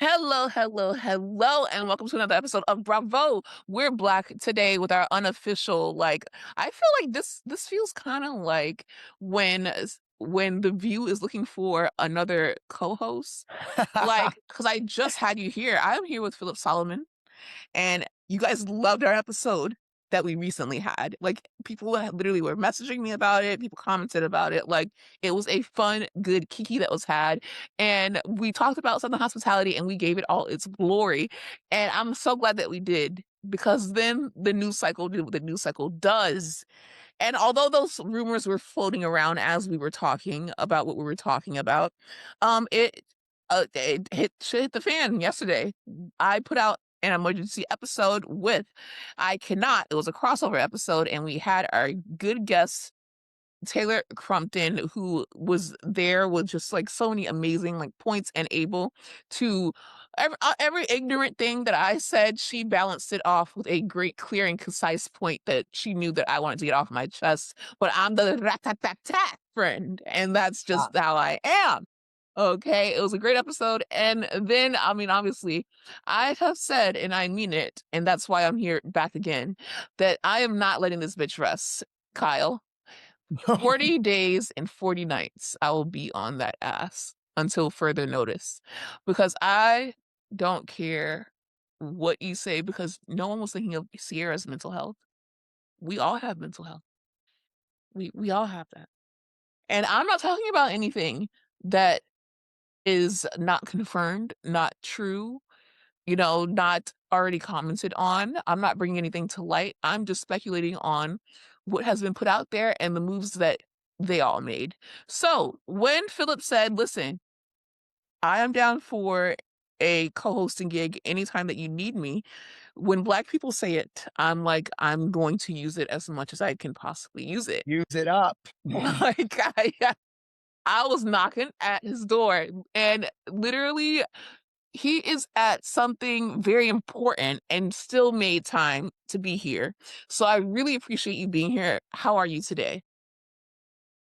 Hello, hello, hello, and welcome to another episode of Bravo. We're Black today with our unofficial, I feel like this feels kind of like when The View is looking for another co-host. Because I just had you here. I'm here with Phillip Solomon, and you guys loved our episode that we recently had. Like, people literally were messaging me about it. People commented about it. Like, it was a fun, good kiki that was had. And we talked about Southern hospitality and we gave it all its glory. And I'm so glad that we did, because then the news cycle did what the news cycle does. And although those rumors were floating around as we were talking about what we were talking about, it shit hit the fan yesterday. I put out an emergency episode with I Cannot. It was a crossover episode, and we had our good guest Taylor Crumpton, who was there with just like so many amazing like points and able to every ignorant thing that I said, she balanced it off with a great, clear, and concise point that she knew that I wanted to get off my chest. But I'm the rat-tat-tat-tat friend, and that's Ah, just how I am. Okay, it was a great episode. And then, I mean, obviously, I have said, and I mean it, and that's why I'm here back again, that I am not letting this bitch rest, Kyle. no. 40 days and 40 nights I will be on that ass until further notice, because I don't care what you say, because no one was thinking of Ciara's mental health. We all have mental health. We all have that. And I'm not talking about anything that is not confirmed, not true, not already commented on. I'm not bringing anything to light. I'm just speculating on what has been put out there and the moves that they all made. So when Philip said, listen, I am down for a co-hosting gig anytime that you need me, when Black people say it, I'm like, I'm going to use it as much as I can possibly use it. Use it up. Like, I was knocking at his door, and literally he is at something very important and still made time to be here. So I really appreciate you being here. How are you today?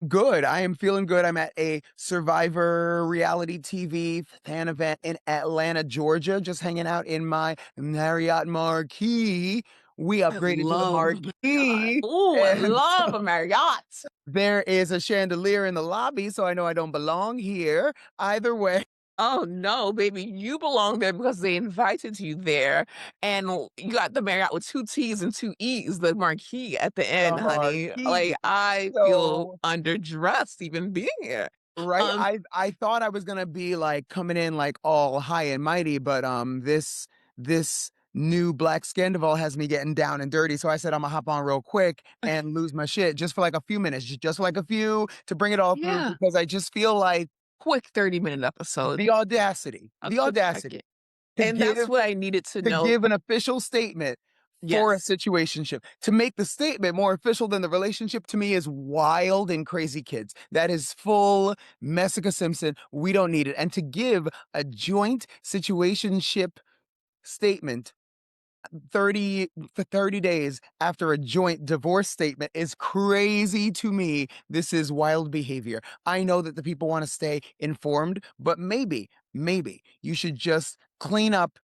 Good. I am feeling good. I'm at a Survivor reality TV fan event in Atlanta, Georgia, just hanging out in my Marriott Marquis. We I upgraded to the love Marriott. Marquis, Ooh, I and love a Marriott. there is a chandelier in the lobby, so I know I don't belong here. Either way, Oh no, baby, you belong there because they invited you there, and you got the Marriott with two T's and two E's, the marquee at the the end, honey. Like, Marquis. I feel So underdressed even being here. right, Um, I thought I was gonna be like coming in like all high and mighty, but this new Black Scandival has me getting down and dirty. So I said I'm gonna hop on real quick and lose my shit just for like a few minutes, just for like a few to bring it all through, yeah, because I just feel like quick 30-minute episode. the To check audacity it. to And that's give what I needed to to know. give an official statement for a Yes. situationship. To make the statement more official than the relationship to me is wild and crazy kids. That is full Messica Simpson. We don't need it. And to give a joint situationship statement 30 for 30 days after a joint divorce statement is crazy to me. This is wild behavior. I know that the people want to stay informed, but maybe you should just clean up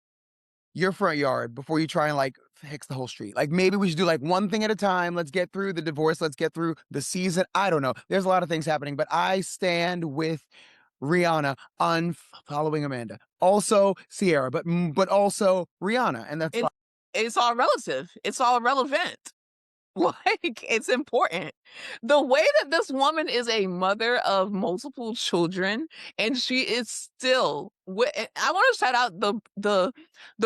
your front yard before you try and like fix the whole street. Like maybe we should do like one thing at a time. Let's get through the divorce. Let's get through the season. I don't know. There's a lot of things happening, but I stand with Rihanna on following Amanda. Also Ciara, but also Rihanna, and that's fine. It it's all relative. It's all relevant. Like, it's important. The way that this woman is a mother of multiple children, and she is still I want to shout out the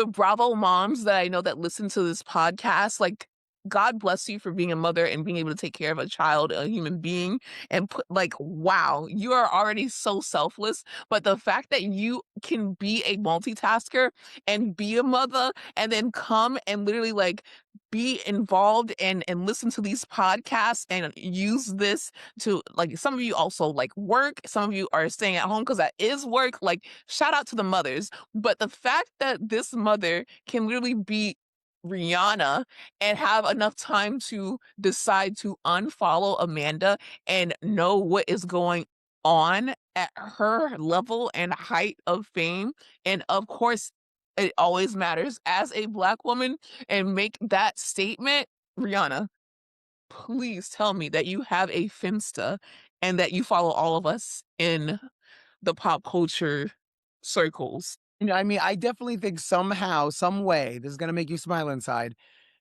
Bravo moms that I know that listen to this podcast. Like, God bless you for being a mother and being able to take care of a child, a human being, and put, like, wow, you are already so selfless. But the fact that you can be a multitasker and be a mother and then come and literally like be involved and listen to these podcasts and use this to, like, some of you also like work, some of you are staying at home because that is work. Like, shout out to the mothers. But the fact that this mother can literally be Rihanna and have enough time to decide to unfollow Amanda and know what is going on at her level and height of fame, and of course, it always matters as a Black woman, and make that statement, Rihanna, please tell me that you have a Finsta and that you follow all of us in the pop culture circles. I mean, I definitely think somehow, some way, this is gonna make you smile inside.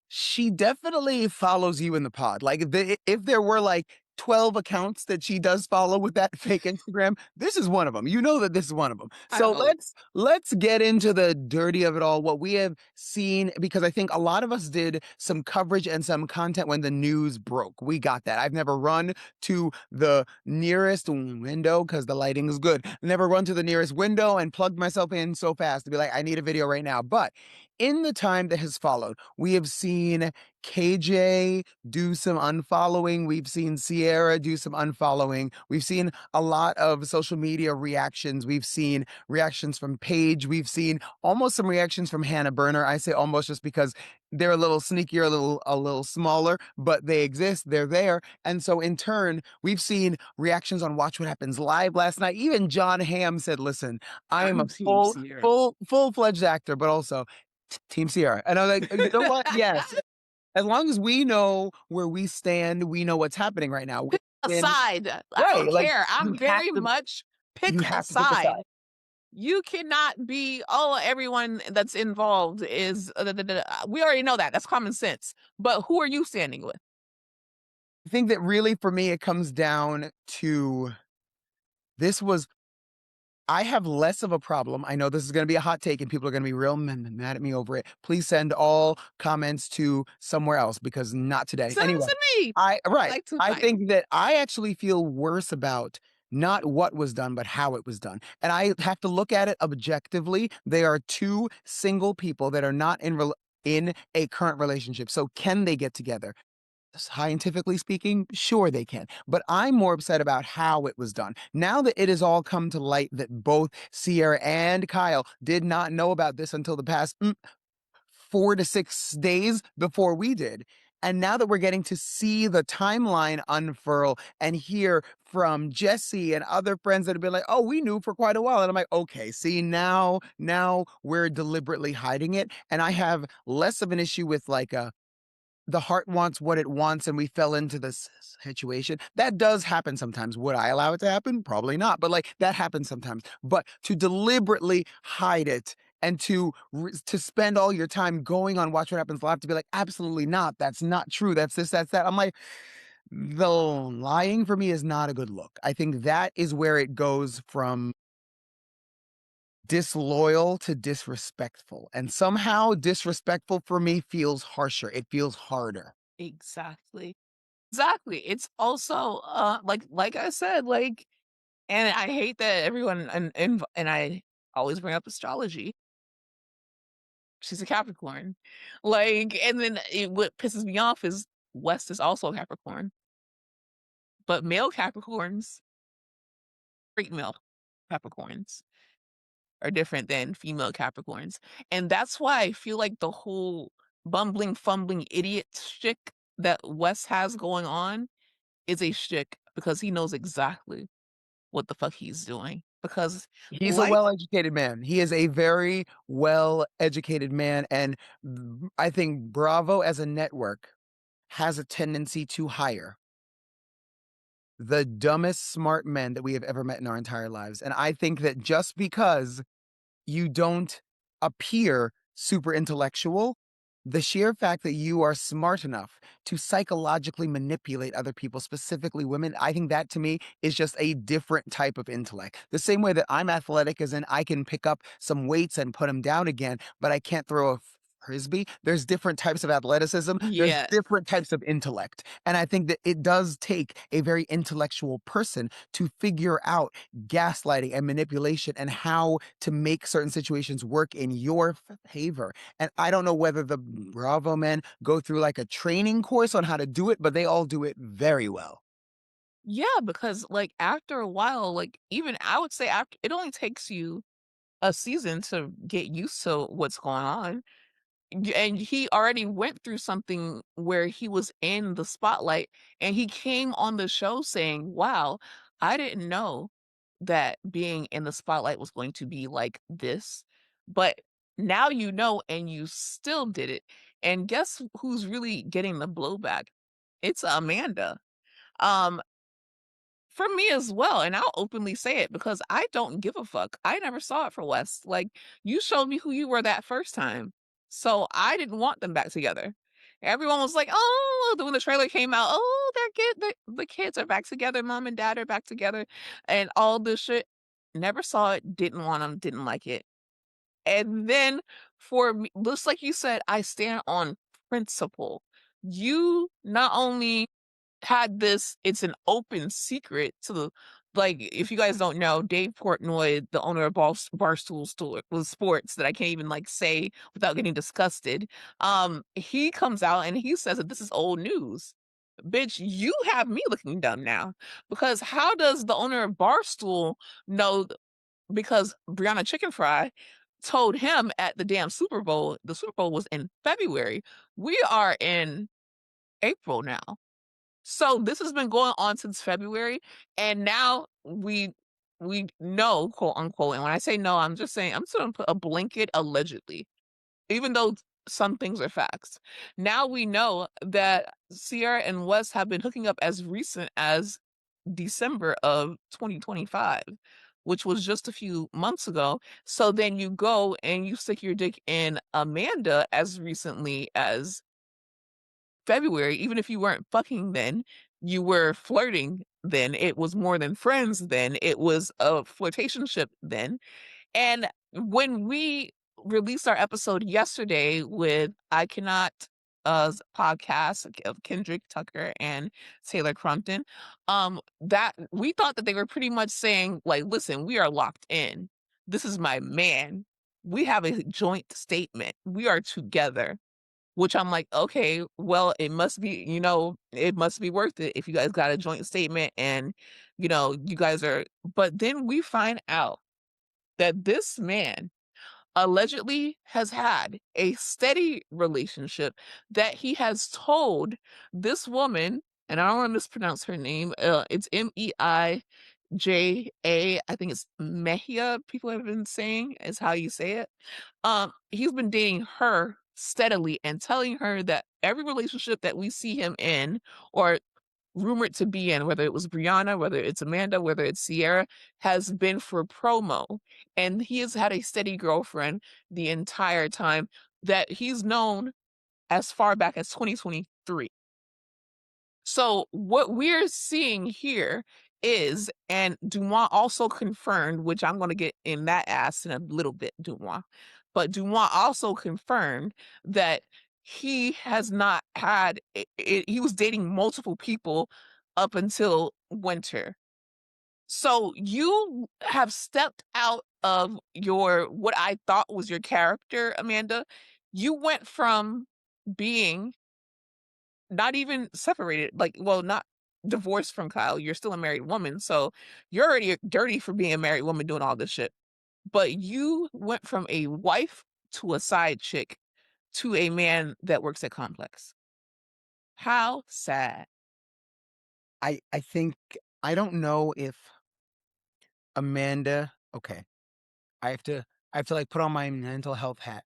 She definitely follows you in the pod. Like, if there were, like, 12 accounts that she does follow with that fake Instagram, this is one of them. You know that this is one of them. I So hope. let's get into the dirty of it all, what we have seen, because I think a lot of us did some coverage and some content when the news broke. We got that. I've never run to the nearest window because the lighting is good. Never run to the nearest window and plugged myself in so fast to be like, I need a video right now. But in the time that has followed, we have seen KJ do some unfollowing. We've seen Ciara do some unfollowing. We've seen a lot of social media reactions. We've seen reactions from Paige. We've seen almost some reactions from Hannah Burner. I say almost just because they're a little sneakier, a little smaller, but they exist. They're there. And so in turn, we've seen reactions on Watch What Happens Live last night. Even John Hamm said, listen, I am a I'm Team Sierra. full-fledged actor, but also Team Sierra. And I'm like, you know what? Yes. As long as we know where we stand, we know what's happening right now. Pick a And side. I right, don't like care. you I'm have very to much you pick a have to pick a side. side. You cannot be, "Oh, everyone that's involved is da, da, da, da." We already know that. That's common sense. But who are you standing with? I think that really for me it comes down to this was I have less of a problem. I know this is going to be a hot take and people are going to be real mad at me over it. Please send all comments to somewhere else because not today. Send them Anyway, to me. I I right. like to I fight. think that I actually feel worse about not what was done but how it was done. And I have to look at it objectively. They are two single people that are not in a current relationship. So can they get together? Scientifically speaking, sure they can. But I'm more upset about how it was done. Now that it has all come to light that both Sierra and Kyle did not know about this until the past 4 to 6 days before we did. And now that we're getting to see the timeline unfurl and hear from Jesse and other friends that have been like, oh, we knew for quite a while. And I'm like, okay, see, now we're deliberately hiding it. And I have less of an issue with like a the heart wants what it wants and we fell into this situation. That does happen sometimes. Would I allow it to happen? Probably not. But like that happens sometimes. But to deliberately hide it and to spend all your time going on Watch What Happens Live to be like, absolutely not. That's not true. That's this, that's that. I'm like, the lying for me is not a good look. I think that is where it goes from disloyal to disrespectful. And somehow disrespectful for me feels harsher. It feels harder. Exactly. Exactly. It's also, like I said, like, and I hate that everyone and I always bring up astrology. She's a Capricorn. Like, and then what pisses me off is West is also a Capricorn, but male Capricorns, straight male Capricorns are different than female Capricorns. And that's why I feel like the whole bumbling, fumbling idiot shtick that West has going on is a shtick because he knows exactly what the fuck he's doing. Because He's a life well-educated man. He is a very well-educated man, and I think Bravo as a network has a tendency to hire the dumbest smart men that we have ever met in our entire lives. And I think that just because you don't appear super intellectual, the sheer fact that you are smart enough to psychologically manipulate other people, specifically women, I think that to me is just a different type of intellect. The same way that I'm athletic, as in I can pick up some weights and put them down again, but I can't throw a frisbee. There's different types of athleticism. There's yeah. different types of intellect. And I think that it does take a very intellectual person to figure out gaslighting and manipulation and how to make certain situations work in your favor. And I don't know whether the Bravo men go through like a training course on how to do it, but they all do it very well. Yeah, because, like, after a while, like, even I would say after it only takes you a season to get used to what's going on. And he already went through something where he was in the spotlight and he came on the show saying, "Wow, I didn't know that being in the spotlight was going to be like this, but now you know and you still did it. And guess who's really getting the blowback? It's Amanda. Um, for me as well, and I'll openly say it because I don't give a fuck. I never saw it for Wes. Like, you showed me who you were that first time, so I didn't want them back together. Everyone was like, "Oh," when the trailer came out, "Oh, the kids are back together, mom and dad are back together," and all this shit. Never saw it, didn't want them, didn't like it. And then for me, just like you said, I stand on principle. You not only had this, it's an open secret to the, like, if you guys don't know, Dave Portnoy, the owner of Barstool Store was Sports, that I can't even like say without getting disgusted. He comes out and he says that this is old news. Bitch, you have me looking dumb now. Because how does the owner of Barstool know? Because Brianna Chicken Fry told him at the damn Super Bowl, the Super Bowl was in February. We are in April now. So this has been going on since February, and now we know, quote unquote. And when I say no, I'm just saying I'm just gonna put a blanket allegedly, even though some things are facts. Now we know that Ciara and Wes have been hooking up as recent as December of 2025, which was just a few months ago. So then you go and you stick your dick in Amanda as recently as February, even if you weren't fucking then, you were flirting then, it was more than friends then, it was a flirtationship then, and when we released our episode yesterday with I Cannot podcast of Kendrick Tucker and Taylor Crumpton, that we thought that they were pretty much saying, like, listen, we are locked in. This is my man. We have a joint statement. We are together. Which I'm like, "Okay, well, it must be, it must be worth it if you guys got a joint statement and, you guys are." But then we find out that this man allegedly has had a steady relationship that he has told this woman, and I don't wanna mispronounce her name, it's Meija, I think it's Mejia, people have been saying is how you say it. He's been dating her steadily and telling her that every relationship that we see him in or rumored to be in, whether it was Brianna, whether it's Amanda, whether it's Ciara, has been for promo. And he has had a steady girlfriend the entire time that he's known as far back as 2023. So what we're seeing here is, and Dumois also confirmed, which I'm going to get in that ass in a little bit, Dumois, but Dumois also confirmed that he has not had, he was dating multiple people up until winter. So you have stepped out of what I thought was your character, Amanda. You went from being not even separated, like, well, not divorced from Kyle, you're still a married woman, so you're already dirty for being a married woman doing all this shit. But you went from a wife to a side chick to a man that works at Complex. How sad. I think I don't know if Amanda okay, I have to like put on my mental health hat.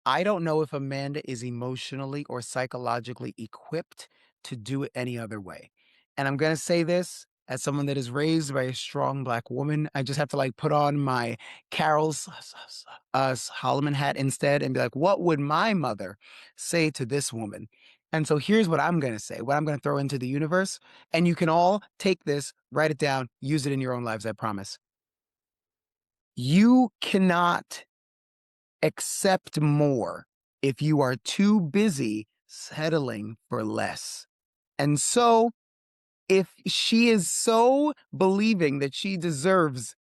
I don't know if Amanda is emotionally or psychologically equipped to do it any other way. And I'm going to say this as someone that is raised by a strong black woman. I just have to like put on my Solomon hat instead and be like, what would my mother say to this woman? And so here's what I'm going to say, what I'm going to throw into the universe. And you can all take this, write it down, use it in your own lives, I promise. You cannot accept more if you are too busy settling for less. And so, if she is so believing that she deserves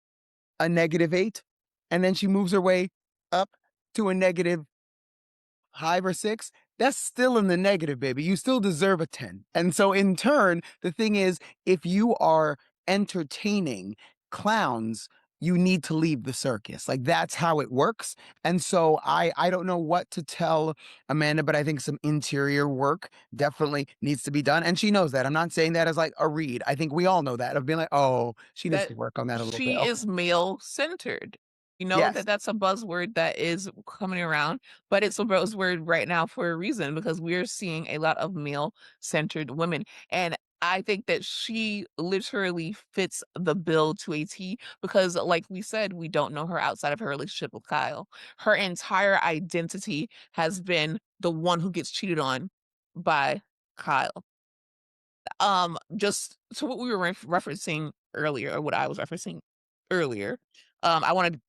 a -8, and then she moves her way up to a -5 or 6, that's still in the negative, baby. You still deserve a 10. And so, in turn, the thing is, if you are entertaining clowns you need to leave the circus. Like that's how it works. And so I don't know what to tell Amanda, but I think some interior work definitely needs to be done. And she knows that. I'm not saying that as like a read. I think we all know that of being like, oh, she needs That to work on that a little bit. she Okay. is male centered. You know that Yes. that's a buzzword that is coming around, but it's a buzzword right now for a reason because we're seeing a lot of male centered women. And I think that she literally fits the bill to a T because, like we said, we don't know her outside of her relationship with Kyle. Her entire identity has been the one who gets cheated on by Kyle. Just to what we were referencing earlier, or what I was referencing earlier, I want to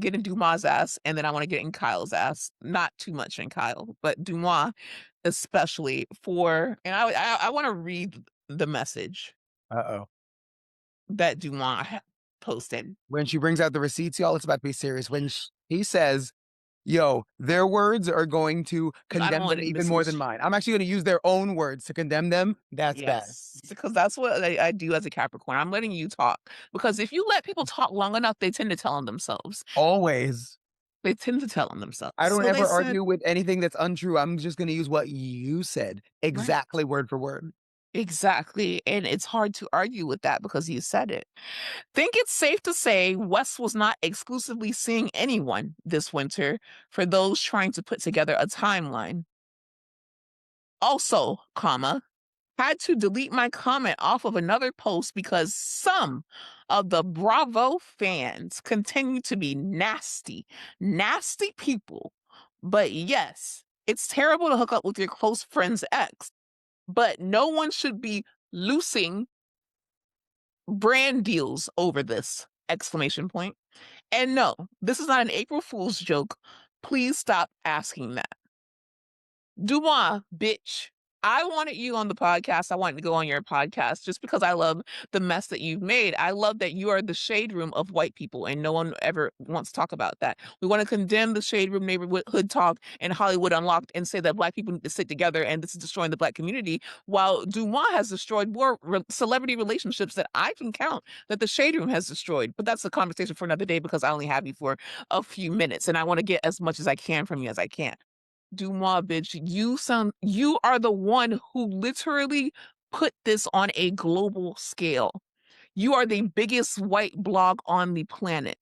get in Dumas' ass, and then I want to get in Kyle's ass. Not too much in Kyle, but Dumas, especially for, and I want to read the message Uh oh. that Dumas posted When she brings out the receipts, y'all, it's about to be serious. When he says, yo, their words are going to because I don't condemn want them any even more than message. mine. I'm actually going to use their own words to condemn them. That's bad. Yes, because that's what I do as a Capricorn. I'm letting you talk because if you let people talk long enough, they tend to tell on themselves. Always. They tend to tell on themselves. I don't So they ever said, argue with anything that's untrue. I'm just going to use what you said right. exactly word for word. Exactly, and it's hard to argue with that because you said it. Think it's safe to say West was not exclusively seeing anyone this winter for those trying to put together a timeline. Also, comma, had to delete my comment off of another post because some of the Bravo fans continue to be nasty, nasty people. But yes, it's terrible to hook up with your close friend's ex, but no one should be loosing brand deals over this exclamation point. And no, this is not an April Fool's joke. Please stop asking that. Dumas, bitch. I wanted you on the podcast. I wanted to go on your podcast just because I love the mess that you've made. I love that you are the shade room of white people, and no one ever wants to talk about that. We want to condemn the shade room neighborhood talk and Hollywood Unlocked and say that black people need to sit together and this is destroying the black community, while Dumas has destroyed more celebrity relationships that I can count that the shade room has destroyed. But that's a conversation for another day because I only have you for a few minutes and I want to get as much as I can from you as I can. Dumas, bitch, you are the one who literally put this on a global scale. You are the biggest white blog on the planet.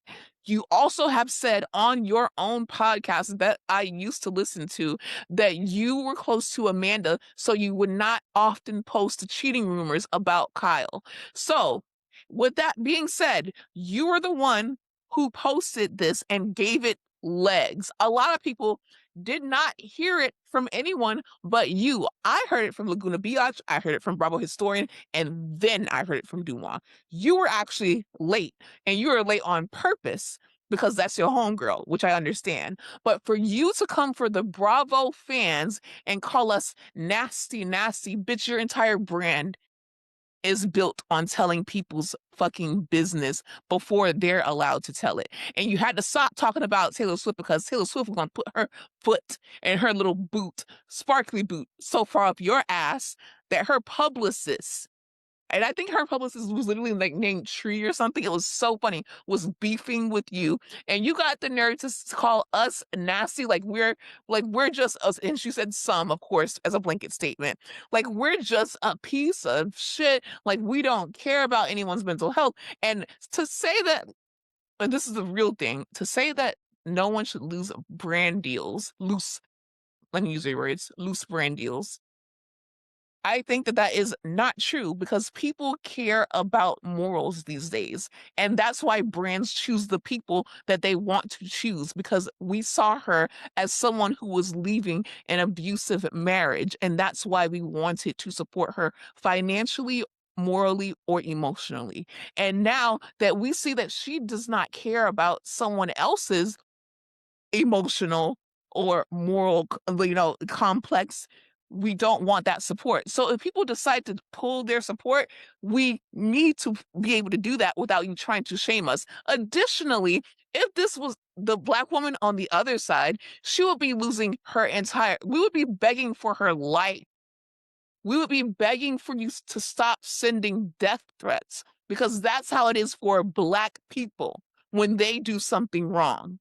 You also have said on your own podcast that I used to listen to that you were close to Amanda, so you would not often post cheating rumors about Kyle. So, with that being said, you are the one who posted this and gave it legs. A lot of people did not hear it from anyone but you. I heard it from Laguna Biatch, I heard it from Bravo Historian, and then I heard it from Dumas. You were actually late, and you were late on purpose because that's your homegirl, which I understand. But for you to come for the Bravo fans and call us nasty, nasty, bitch, your entire brand is built on telling people's fucking business before they're allowed to tell it. And you had to stop talking about Taylor Swift because Taylor Swift was going to put her foot and her little boot, sparkly boot, so far up your ass that her publicist, and I think her publicist was literally like named Tree or something. It was so funny. Was beefing with you, and you got the nerve to call us nasty, like we're just us. And she said some, of course, as a blanket statement. Like we're just a piece of shit. Like we don't care about anyone's mental health. And to say that, and this is the real thing, to say that no one should lose brand deals, loose. Let me use your words, loose brand deals. I think that that is not true because people care about morals these days. And that's why brands choose the people that they want to choose because we saw her as someone who was leaving an abusive marriage. And that's why we wanted to support her financially, morally, or emotionally. And now that we see that she does not care about someone else's emotional or moral, complex, we don't want that support. So if people decide to pull their support, we need to be able to do that without you trying to shame us. Additionally, if this was the black woman on the other side, she would be losing her entire, we would be begging for her life. We would be begging for you to stop sending death threats because that's how it is for black people. when they do something wrong.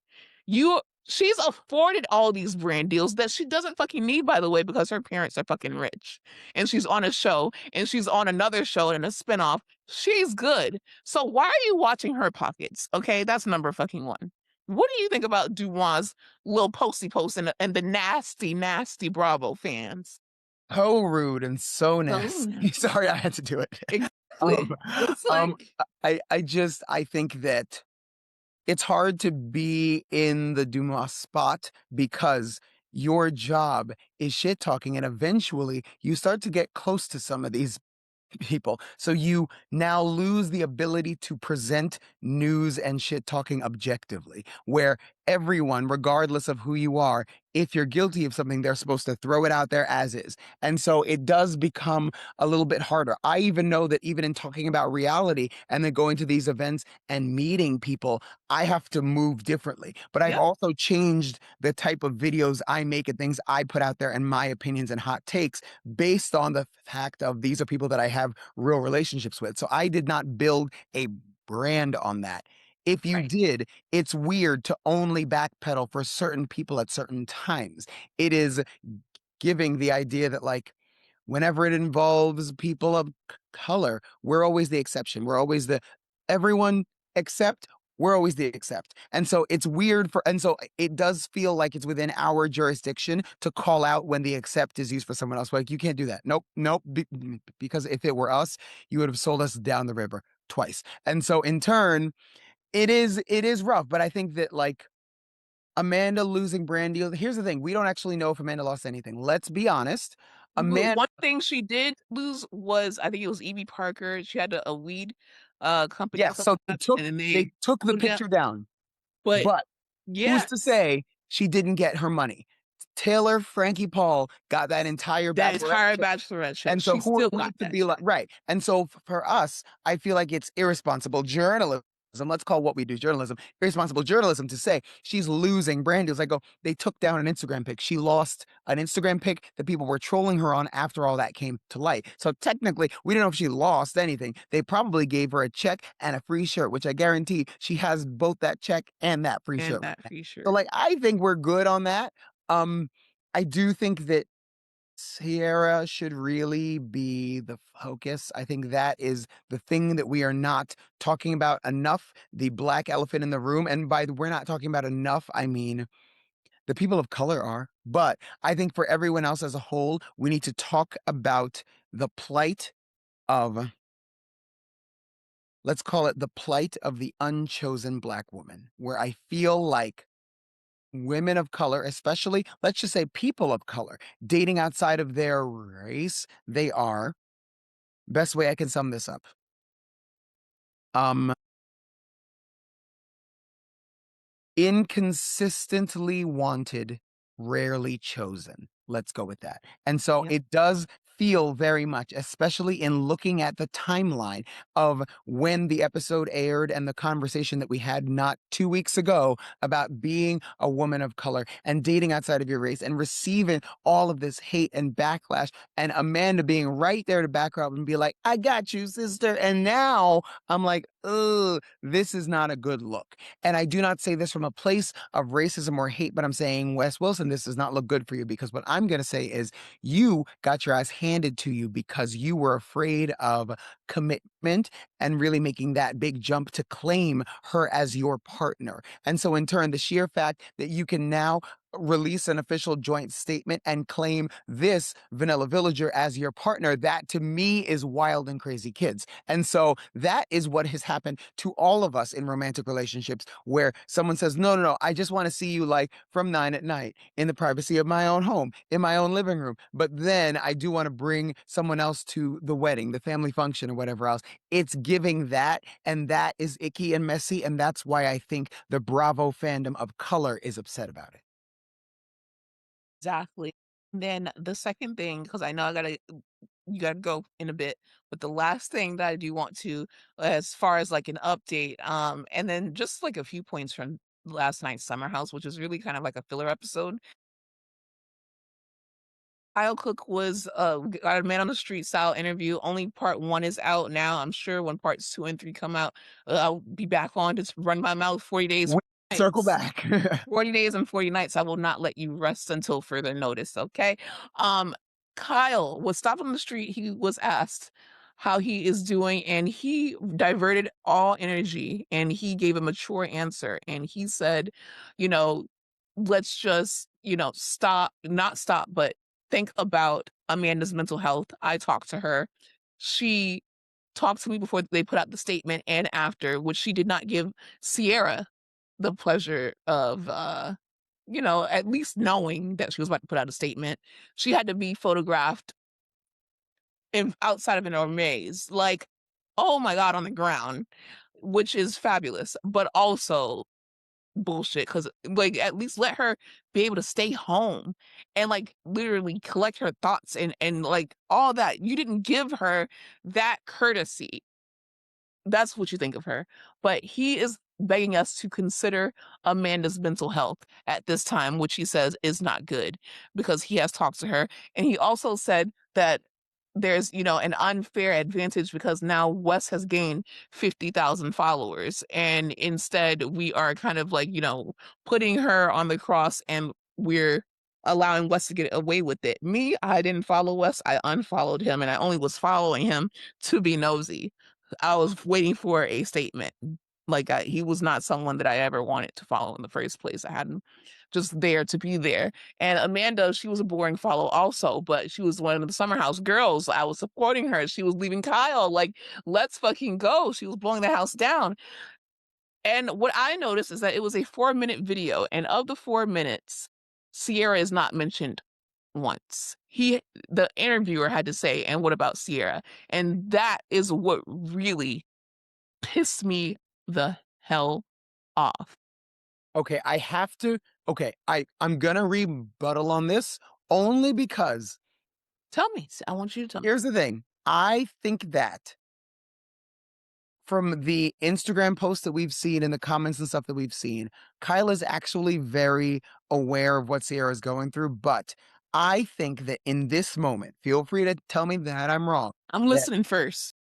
You she's afforded all these brand deals that she doesn't fucking need, by the way, because her parents are fucking rich. And she's on a show, and she's on another show and a spinoff. She's good. So why are you watching her pockets? Okay, that's number fucking one. What do you think about Dumois' little posty post and the nasty, nasty Bravo fans? So rude and so So nasty. Sorry, I had to do it. Um, exactly. It's um, like, I think that it's hard to be in the Dumas spot because your job is shit talking, and eventually you start to get close to some of these people. So you now lose the ability to present news and shit talking objectively, where everyone, regardless of who you are, if you're guilty of something, they're supposed to throw it out there as is. And so it does become a little bit harder. I even know that even in talking about reality and then going to these events and meeting people, I have to move differently. But I've yep, also changed the type of videos I make and things I put out there and my opinions and hot takes based on the fact of these are people that I have real relationships with. So I did not build a brand on that. If you right. did, it's weird to only backpedal for certain people at certain times. It is giving the idea that, like, whenever it involves people of color, we're always the exception. We're always the everyone except we're always the except. And so it's weird and so it does feel like it's within our jurisdiction to call out when the except is used for someone else. Like, you can't do that. Nope, nope. Because if it were us, you would have sold us down the river twice. And so in turn, it is rough. But I think that, like, Amanda losing brand deal. Here's the thing: we don't actually know if Amanda lost anything. Let's be honest. Amanda, One thing she did lose was, I think it was Evie Parker. She had a weed, company or yes. something So like that, and then they they took the pulled it down. picture down. But But who's to yes, say she didn't get her money? Taylor Frankie Paul got that entire that bachelorette entire check. bachelorette check, And so she who are still we got to that be like, check. right? And so for us, I feel like it's irresponsible journalism. Let's call what we do journalism. Irresponsible journalism to say she's losing brand deals. I go, they took down an Instagram pic. She lost an Instagram pic that people were trolling her on after all that came to light. So technically, we don't know if she lost anything. They probably gave her a check and a free shirt, which I guarantee she has both that check and that free And shirt. that free So, shirt. like, I think we're good on that. I do think that Ciara should really be the focus. I think that is the thing that we are not talking about enough, the black elephant in the room. And by we're not talking about enough, I mean the people of color are. But I think for everyone else as a whole, we need to talk about the plight of, let's call it the plight of the unchosen black woman, where I feel like women of color, especially, let's just say people of color, dating outside of their race, they are, best way I can sum this up. Um, Inconsistently wanted, rarely chosen. Let's go with that. And so Yep. it does feel very much, especially in looking at the timeline of when the episode aired and the conversation that we had not 2 weeks ago about being a woman of color and dating outside of your race and receiving all of this hate and backlash, and Amanda being right there to back her up and be like, I got you, sister. And now I'm like, oh, this is not a good look. And I do not say this from a place of racism or hate, but I'm saying, Wes Wilson, this does not look good for you, because what I'm going to say is you got your ass handed to you because you were afraid of commitment and really making that big jump to claim her as your partner. And so, in turn, the sheer fact that you can now release an official joint statement and claim this vanilla villager as your partner, that to me is wild and crazy kids. And so that is what has happened to all of us in romantic relationships, where someone says, no, no, no, I just want to see you like from 9 at night in the privacy of my own home, in my own living room. But then I do want to bring someone else to the wedding, the family function, or whatever else. It's giving that, and that is icky and messy. And that's why I think the Bravo fandom of color is upset about it. Exactly. Then the second thing, because I know you gotta go in a bit, but the last thing that I do want to, as far as like an update, and then just like a few points from last night's Summer House, which is really kind of like a filler episode. Kyle Cooke was got a man on the street style interview. Only part one is out now. I'm sure when parts two and three come out, I'll be back on to run my mouth 40 days, We circle 40 nights. back. 40 days and 40 nights. I will not let you rest until further notice. Okay. Um, Kyle was stopped on the street. He was asked how he is doing, and he diverted all energy and he gave a mature answer. And he said, you know, let's just, not stop, but think about Amanda's mental health. I talked to her. She talked to me before they put out the statement and after, which she did not give Ciara the pleasure of, at least knowing that she was about to put out a statement. She had to be photographed in outside of an maze, like, oh my god, on the ground, which is fabulous, but also bullshit. Cause like, at least let her be able to stay home and, like, literally collect her thoughts and, like, all that. You didn't give her that courtesy. That's what you think of her. But he is begging us to consider Amanda's mental health at this time, which he says is not good because he has talked to her. And he also said that there's, an unfair advantage because now Wes has gained 50,000 followers. And instead, we are kind of like, putting her on the cross and we're allowing Wes to get away with it. Me, I didn't follow Wes. I unfollowed him and I only was following him to be nosy. I was waiting for a statement. Like, he was not someone that I ever wanted to follow in the first place. I had him just there to be there. And Amanda, she was a boring follow also, but she was one of the Summer House girls. I was supporting her. She was leaving Kyle. Like, let's fucking go. She was blowing the house down. And what I noticed is that it was a 4-minute video, and of the 4 minutes, Ciara is not mentioned once. The interviewer had to say, "And what about Ciara?" And that is what really pissed me the hell off. Okay, I have to okay, I'm gonna rebuttal on this only because Tell me. I want you to tell me. here's the thing. I think that from the Instagram posts that we've seen and the comments and stuff that we've seen, Kyle is actually very aware of what Sierra is going through. But I think that in this moment, feel free to tell me that I'm wrong, I'm that listening first.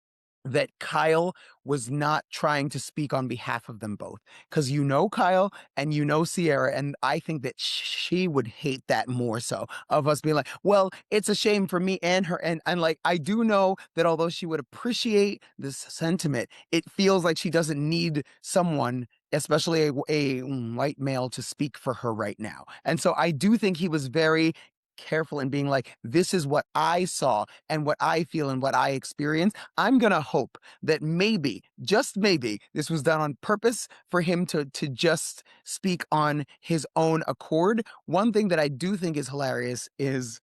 Kyle was not trying to speak on behalf of them both. Because you know Kyle and you know Sierra, and I think that she would hate that more so of us being like, well, it's a shame for me and her. And like, I do know that although she would appreciate this sentiment, it feels like she doesn't need someone, especially a white male, to speak for her right now. And so I do think he was very careful in being like, this is what I saw and what I feel and what I experienced. I'm gonna hope that maybe, just maybe, this was done on purpose for him to just speak on his own accord. One thing that I do think is hilarious is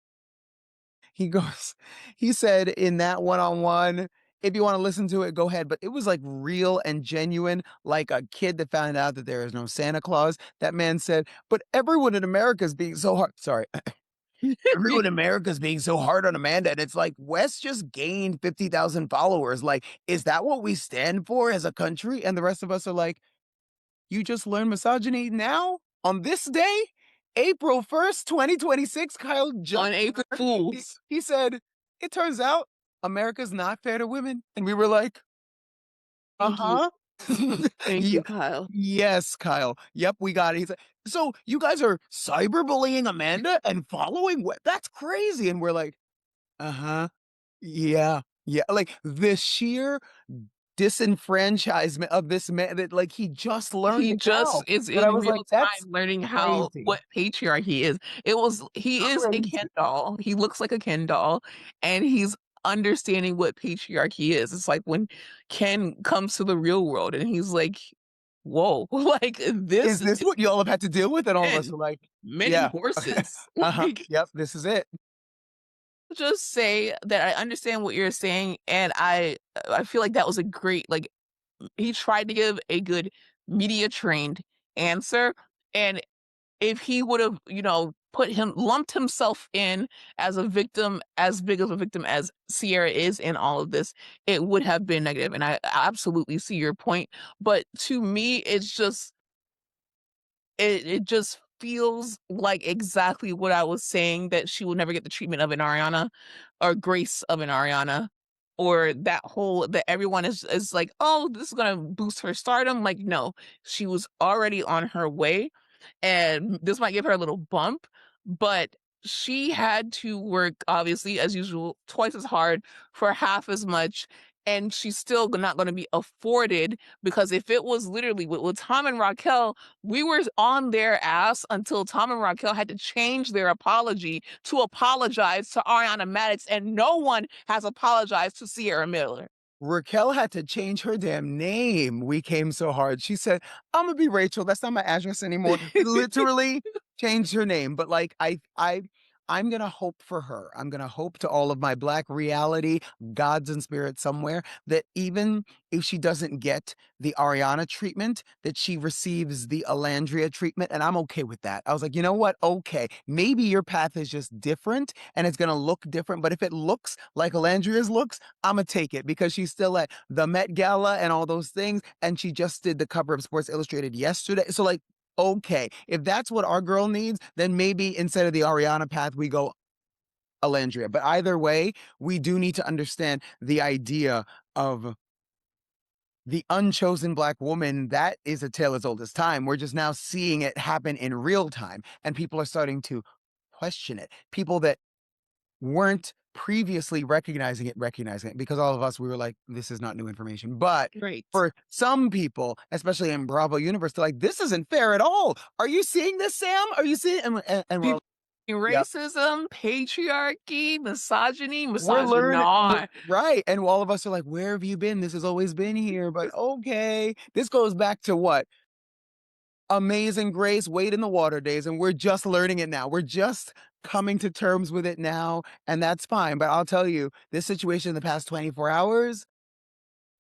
he goes, he said in that one-on-one, if you want to listen to it, go ahead. But it was like real and genuine, like a kid that found out that there is no Santa Claus. That man said, but everyone in America is being so hard. Sorry, everyone in America is being so hard on Amanda. And it's like, Wes just gained 50,000 followers. Like, is that what we stand for as a country? And the rest of us are like, you just learned misogyny now? On this day? April 1st, 2026, Kyle just On April he, Fools. he said, it turns out America's not fair to women. And we were like, Thank you. uh-huh. Thank Yeah. you, Kyle. Yes, Kyle. Yep, we got it. He's like, so you guys are cyberbullying Amanda and following what? That's crazy. And we're like, uh-huh. Yeah. Yeah. Like the sheer disenfranchisement of this man that like he just learned He it just now. is That I in was real like, that's time learning how crazy. what patriarchy is. He is a Ken Crazy. doll. He looks like a Ken doll, and he's understanding what patriarchy is. It's like when Ken comes to the real world and he's like, "Whoa, like this Is is this what y'all have had to deal with? And all of us men, are like, men and yeah. horses." Uh-huh. Like, Yep, this is it. just say that I understand what you're saying, and I feel like that was a great, like, he tried to give a good media trained answer, and if he would have, lumped himself in as a victim, as big of a victim as Sierra is in all of this, it would have been negative. And I absolutely see your point. But to me, it just feels like exactly what I was saying, that she will never get the treatment of an Ariana or grace of an Ariana, or that whole that everyone is like, "Oh, this is gonna boost her stardom." Like, no, she was already on her way, and this might give her a little bump, but she had to work, obviously, as usual, twice as hard for half as much, and she's still not gonna be afforded, because if it was literally with Tom and Raquel, we were on their ass until Tom and Raquel had to change their apology to apologize to Ariana Madix, and no one has apologized to Sierra Miller. Raquel had to change her damn name. We came so hard. She said, "I'm gonna be Rachel. That's not my address anymore." Literally changed her name. But like I'm gonna hope for her. I'm gonna hope to all of my black reality gods and spirits somewhere that even if she doesn't get the Ariana treatment, that she receives the Alandria treatment, and I'm okay with that. I was like, you know what? Okay, maybe your path is just different, and it's gonna look different. But if it looks like Alandria's looks, Imma take it because she's still at the Met Gala and all those things, and she just did the cover of Sports Illustrated yesterday. So, like, okay, if that's what our girl needs, then maybe instead of the Ariana path, we go Alandria. But either way, we do need to understand the idea of the unchosen black woman. That is a tale as old as time. We're just now seeing it happen in real time, and people are starting to question it. People that weren't previously recognizing it because all of us, we were like, this is not new information. But Right. for some people, especially in Bravo universe, they're like, this isn't fair at all. Are you seeing this, Sam? Are you seeing? And well, People yeah, racism, patriarchy, misogyny, we're learning, misogyny. right? And all of us are like, where have you been? This has always been here. But okay, this goes back to what? Amazing Grace, Wade in the Water days, and we're just learning it now. We're just coming to terms with it now, and that's fine. But I'll tell you, this situation in the past 24 hours,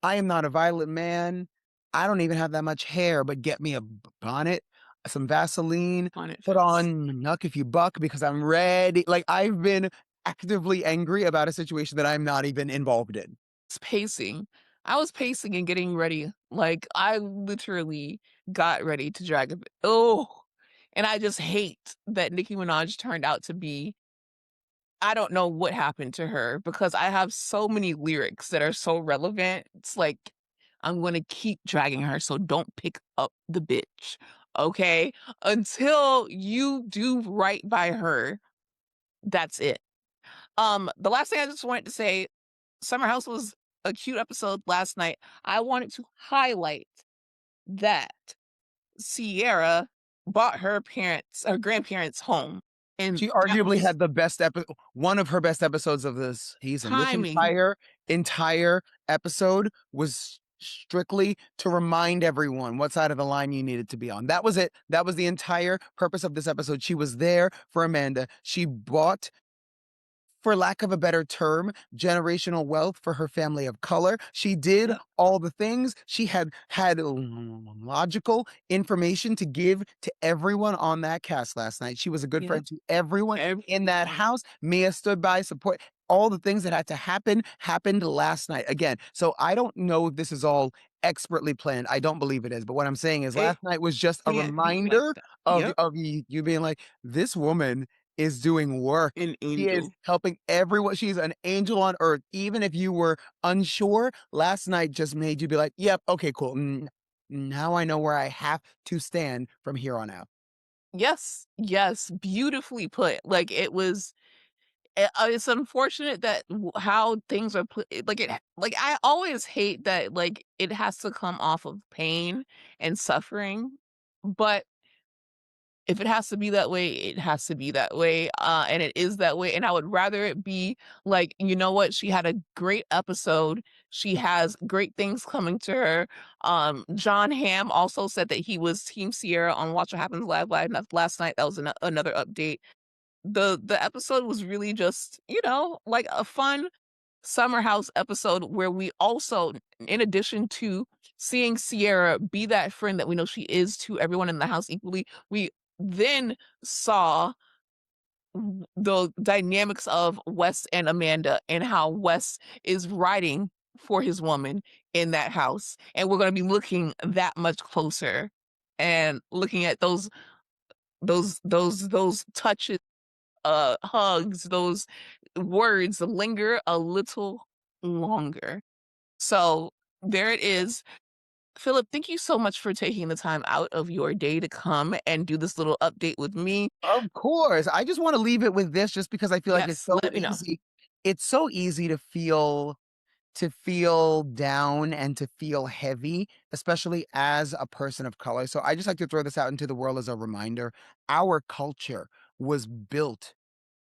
I am not a violent man. I don't even have that much hair, but get me a bonnet, some Vaseline, On it put fits. on Nuck If You Buck because I'm ready. Like, I've been actively angry about a situation that I'm not even involved in. Pacing. I was pacing and getting ready. Like, I literally got ready to drag a oh, and I just hate that Nicki Minaj turned out to be, I don't know what happened to her, because I have so many lyrics that are so relevant. It's like, I'm gonna keep dragging her, so don't pick up the bitch, okay? Until you do right by her, that's it. The last thing I just wanted to say, Summer House was a cute episode last night. I wanted to highlight that Ciara bought her grandparents home, and She that arguably was had the best one of her best episodes of this season. This timing. entire episode was strictly to remind everyone what side of the line you needed to be on. That was it. That was the entire purpose of this episode. She was there for Amanda. She bought, for lack of a better term, generational wealth for her family of color. She did Yep, all the things. She had logical information to give to everyone on that cast last night. She was a good yep, friend to everyone in that everyone. house. Mia stood by, support. All the things that had to happen happened last night again. So I don't know if this is all expertly planned. I don't believe it is. But what I'm saying is, It last night was just a can't be like reminder that. of Yep, you being like, this woman is doing work. an She is angel. helping everyone. She's an angel on earth. Even if you were unsure, last night just made you be like, yep, okay, cool. Now I know where I have to stand from here on out. Yes, yes, beautifully put. Like, it was it's unfortunate that how things are put, like like I always hate that, like, it has to come off of pain and suffering, but if it has to be that way, it has to be that way, and it is that way, and I would rather it be like, you know what, she had a great episode, she has great things coming to her. John Hamm also said that he was Team Sierra on Watch What Happens Live last night. That was another update. The episode was really just, like a fun summer house episode where we also, in addition to seeing Sierra be that friend that we know she is to everyone in the house equally, we then saw the dynamics of Wes and Amanda, and how Wes is riding for his woman in that house. And we're going to be looking that much closer and looking at those those touches, hugs, those words linger a little longer. So there it is. Philip, thank you so much for taking the time out of your day to come and do this little update with me. Of course. I just want to leave it with this just because I feel like it's Yes, so let me know. easy. It's so easy to feel down and to feel heavy, especially as a person of color. So I just like to throw this out into the world as a reminder. Our culture was built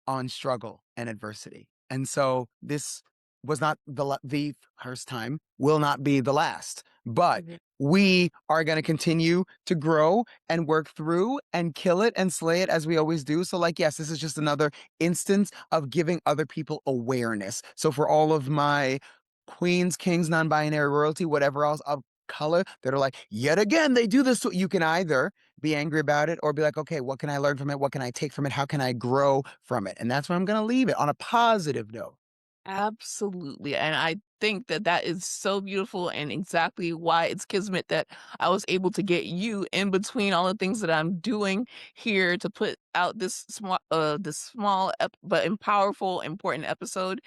on struggle and adversity. And so this was not the first time, will not be the last. But Mhm. we are going to continue to grow and work through and kill it and slay it as we always do. So, like, yes, this is just another instance of giving other people awareness. So, for all of my queens, kings, non binary royalty, whatever else of color that are like, yet again, they do this. So you can either be angry about it or be like, okay, what can I learn from it? What can I take from it? How can I grow from it? And that's where I'm going to leave it on a positive note. Absolutely, and I think that that is so beautiful and exactly why it's kismet that I was able to get you in between all the things that I'm doing here to put out this small but powerful, important episode,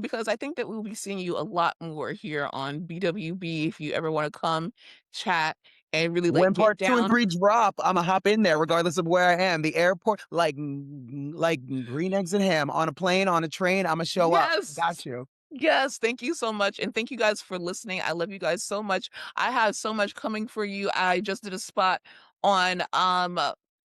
because I think that we'll be seeing you a lot more here on BWB if you ever wanna come chat and really, like, When get part two and down. three drop, I'm gonna hop in there regardless of where I am. The airport, like green eggs and ham on a plane, on a train. I'm gonna show up. Yes. Got you. Yes, thank you so much, and thank you guys for listening. I love you guys so much. I have so much coming for you. I just did a spot on,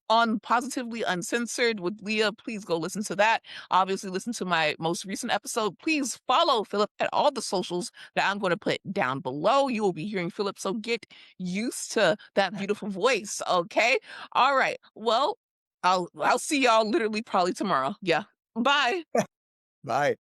on Positively Uncensored with Leah. Please go listen to that. Obviously, listen to my most recent episode. Please follow Philip at all the socials that I'm gonna put down below. You will be hearing Philip, so get used to that beautiful voice, okay? Alright, well, I'll see y'all literally probably tomorrow. Yeah. Bye. Bye.